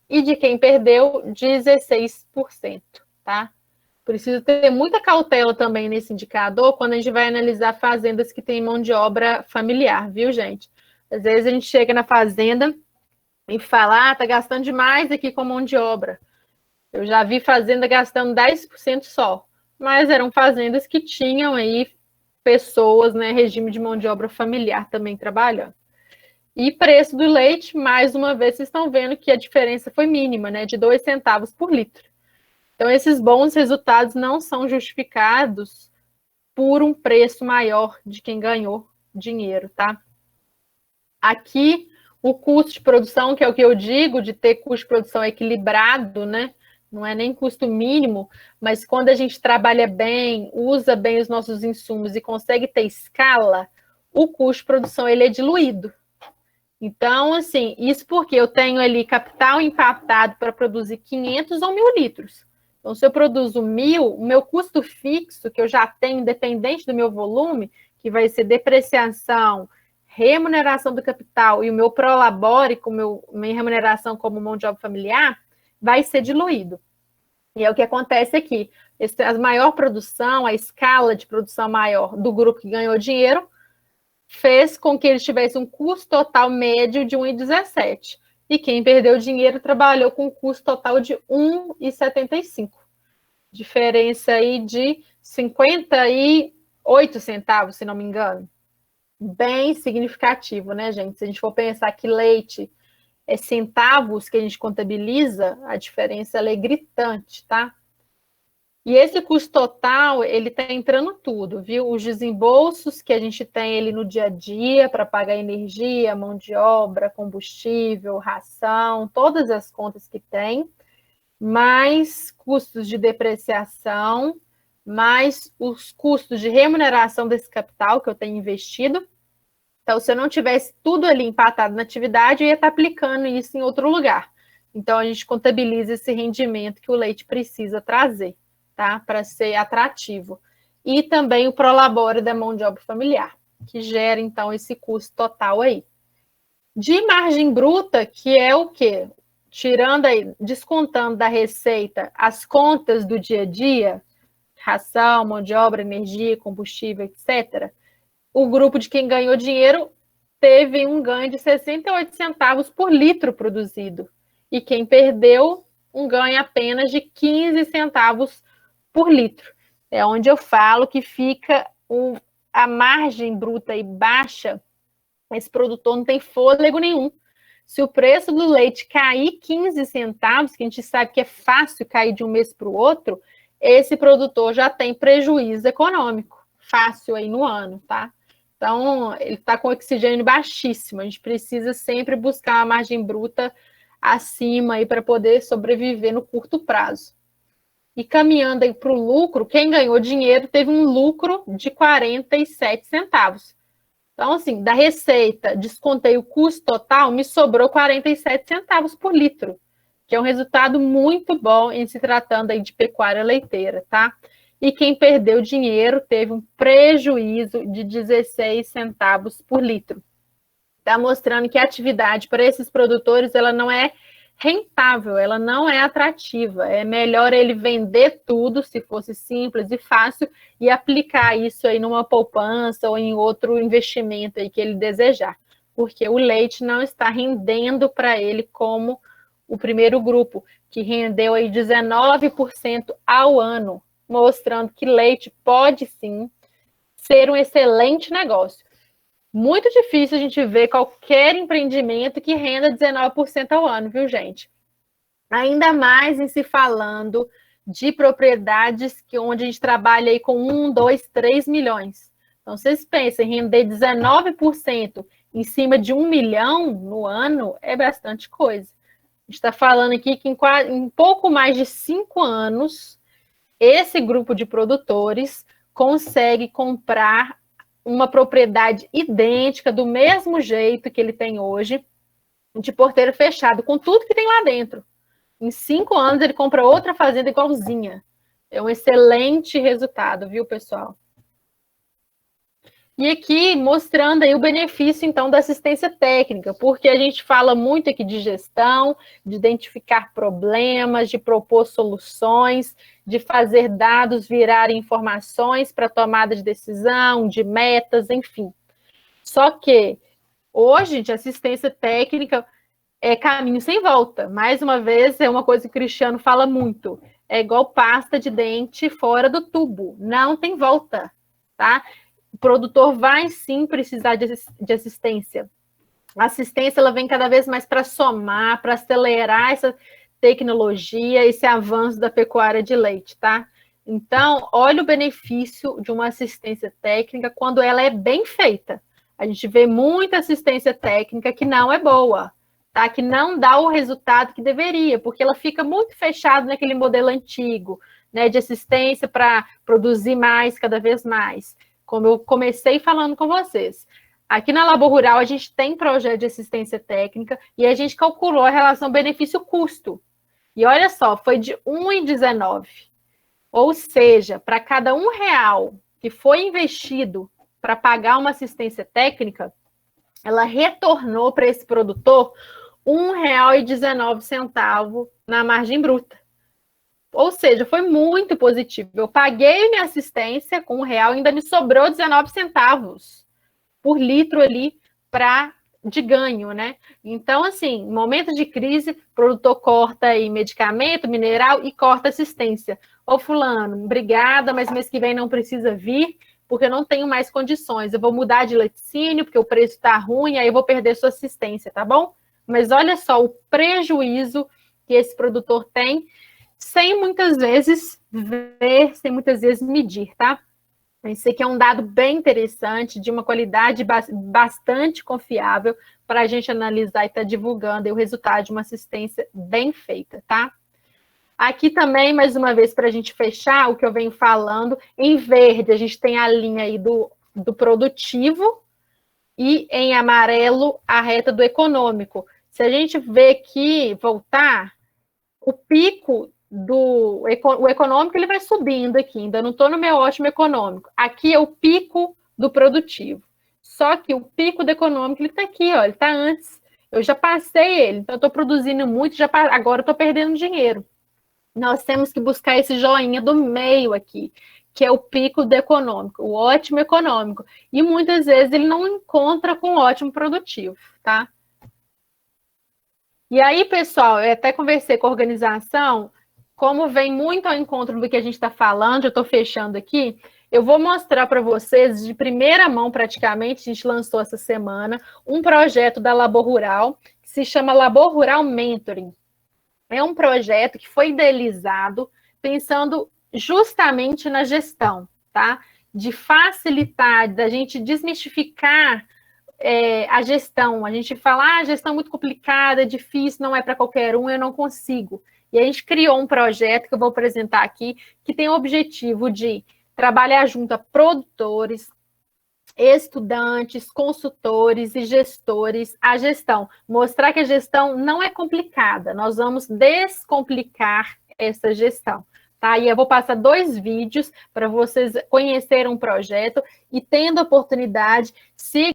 e de quem perdeu, 16%, tá? Preciso ter muita cautela também nesse indicador quando a gente vai analisar fazendas que têm mão de obra familiar, viu, gente? Às vezes a gente chega na fazenda e fala, tá gastando demais aqui com mão de obra. Eu já vi fazenda gastando 10% só, mas eram fazendas que tinham aí pessoas, né, regime de mão de obra familiar também trabalhando. E preço do leite, mais uma vez, vocês estão vendo que a diferença foi mínima, né, de 2 centavos por litro. Então, esses bons resultados não são justificados por um preço maior de quem ganhou dinheiro, tá? Aqui, o custo de produção, que é o que eu digo, de ter custo de produção equilibrado, né? Não é nem custo mínimo, mas quando a gente trabalha bem, usa bem os nossos insumos e consegue ter escala, o custo de produção ele é diluído. Então, assim, isso porque eu tenho ali capital empatado para produzir 500 ou 1.000 litros. Então, se eu produzo 1.000, o meu custo fixo, que eu já tenho, independente do meu volume, que vai ser depreciação, remuneração do capital e o meu prolabore, com minha remuneração como mão de obra familiar, vai ser diluído. E é o que acontece aqui. A maior produção, a escala de produção maior do grupo que ganhou dinheiro, fez com que ele tivesse um custo total médio de 1,17. E quem perdeu dinheiro trabalhou com um custo total de 1,75. Diferença aí de 58 centavos, se não me engano. Bem significativo, né, gente? Se a gente for pensar que leite é centavos que a gente contabiliza, a diferença ela é gritante, tá? E esse custo total, ele está entrando tudo, viu? Os desembolsos que a gente tem ele no dia a dia para pagar energia, mão de obra, combustível, ração, todas as contas que tem, mais custos de depreciação, mais os custos de remuneração desse capital que eu tenho investido. Então, se eu não tivesse tudo ali empatado na atividade, eu ia estar aplicando isso em outro lugar. Então, a gente contabiliza esse rendimento que o leite precisa trazer, tá? Para ser atrativo. E também o prolabore da mão de obra familiar, que gera, então, esse custo total aí. De margem bruta, que é o quê? Tirando aí, descontando da receita as contas do dia a dia, ração, mão de obra, energia, combustível, etc., o grupo de quem ganhou dinheiro teve um ganho de 68 centavos por litro produzido. E quem perdeu, um ganho apenas de 15 centavos por litro. É onde eu falo que fica a margem bruta e baixa, esse produtor não tem fôlego nenhum. Se o preço do leite cair 15 centavos, que a gente sabe que é fácil cair de um mês para o outro, esse produtor já tem prejuízo econômico, fácil aí no ano, tá? Então, ele está com oxigênio baixíssimo. A gente precisa sempre buscar uma margem bruta acima aí para poder sobreviver no curto prazo. e caminhando aí para o lucro, quem ganhou dinheiro teve um lucro de 47 centavos. Então, assim, da receita, descontei o custo total, me sobrou 47 centavos por litro, que é um resultado muito bom em se tratando aí de pecuária leiteira, tá? E quem perdeu dinheiro teve um prejuízo de 16 centavos por litro. Está mostrando que a atividade para esses produtores ela não é rentável, ela não é atrativa. É melhor ele vender tudo, se fosse simples e fácil, e aplicar isso aí numa poupança ou em outro investimento aí que ele desejar. Porque o leite não está rendendo para ele como o primeiro grupo, que rendeu aí 19% ao ano, mostrando que leite pode sim ser um excelente negócio. Muito difícil a gente ver qualquer empreendimento que renda 19% ao ano, viu, gente? Ainda mais em se falando de propriedades onde a gente trabalha aí com 1, 2, 3 milhões. Então, vocês pensam, render 19% em cima de 1 milhão no ano é bastante coisa. A gente está falando aqui que em pouco mais de 5 anos, esse grupo de produtores consegue comprar uma propriedade idêntica, do mesmo jeito que ele tem hoje, de porteiro fechado, com tudo que tem lá dentro. Em 5 anos, ele compra outra fazenda igualzinha. É um excelente resultado, viu, pessoal? E aqui, mostrando aí o benefício, então, da assistência técnica, porque a gente fala muito aqui de gestão, de identificar problemas, de propor soluções, de fazer dados virarem informações para tomada de decisão, de metas, enfim. Só que, hoje, gente, assistência técnica é caminho sem volta. Mais uma vez, é uma coisa que o Cristiano fala muito. É igual pasta de dente fora do tubo. Não tem volta, tá? O produtor vai sim precisar de assistência. A assistência ela vem cada vez mais para somar, para acelerar essa tecnologia, esse avanço da pecuária de leite, tá? Então, olha o benefício de uma assistência técnica quando ela é bem feita. A gente vê muita assistência técnica que não é boa, tá? Que não dá o resultado que deveria, porque ela fica muito fechada naquele modelo antigo, né, de assistência para produzir mais, cada vez mais. Como eu comecei falando com vocês. Aqui na Labor Rural, a gente tem projeto de assistência técnica e a gente calculou a relação benefício-custo. E olha só, foi de 1,19. Ou seja, para cada R$1 que foi investido para pagar uma assistência técnica, ela retornou para esse produtor R$1,19 na margem bruta. Ou seja, foi muito positivo. Eu paguei minha assistência com R$1 e ainda me sobrou 19 centavos por litro ali de ganho, né? Então, assim, momento de crise, o produtor corta aí medicamento, mineral e corta assistência. Ô, fulano, obrigada, mas mês que vem não precisa vir, porque eu não tenho mais condições. Eu vou mudar de laticínio, porque o preço está ruim, aí eu vou perder sua assistência, tá bom? Mas olha só o prejuízo que esse produtor tem, sem muitas vezes ver, sem muitas vezes medir, tá? Esse aqui é um dado bem interessante, de uma qualidade bastante confiável, para a gente analisar e estar divulgando o resultado de uma assistência bem feita, tá? Aqui também, mais uma vez, para a gente fechar o que eu venho falando, em verde a gente tem a linha aí do produtivo e em amarelo a reta do econômico. Se a gente ver aqui, voltar, o pico o econômico ele vai subindo aqui, ainda não estou no meu ótimo econômico. Aqui é o pico do produtivo. Só que o pico do econômico ele está aqui, ó, ele está antes. Eu já passei ele, então eu estou produzindo muito, agora eu estou perdendo dinheiro. Nós temos que buscar esse joinha do meio aqui, que é o pico do econômico, o ótimo econômico. E muitas vezes ele não encontra com o ótimo produtivo, tá? E aí, pessoal, eu até conversei com a organização, como vem muito ao encontro do que a gente está falando, eu estou fechando aqui, eu vou mostrar para vocês, de primeira mão praticamente, a gente lançou essa semana, um projeto da Labor Rural, que se chama Labor Rural Mentoring. É um projeto que foi idealizado pensando justamente na gestão, tá? De facilitar, da gente desmistificar a gestão. A gente fala, a gestão é muito complicada, é difícil, não é para qualquer um, eu não consigo. E a gente criou um projeto que eu vou apresentar aqui, que tem o objetivo de trabalhar junto a produtores, estudantes, consultores e gestores a gestão. Mostrar que a gestão não é complicada, nós vamos descomplicar essa gestão. Tá? E eu vou passar 2 vídeos para vocês conhecerem um projeto e, tendo a oportunidade, sigam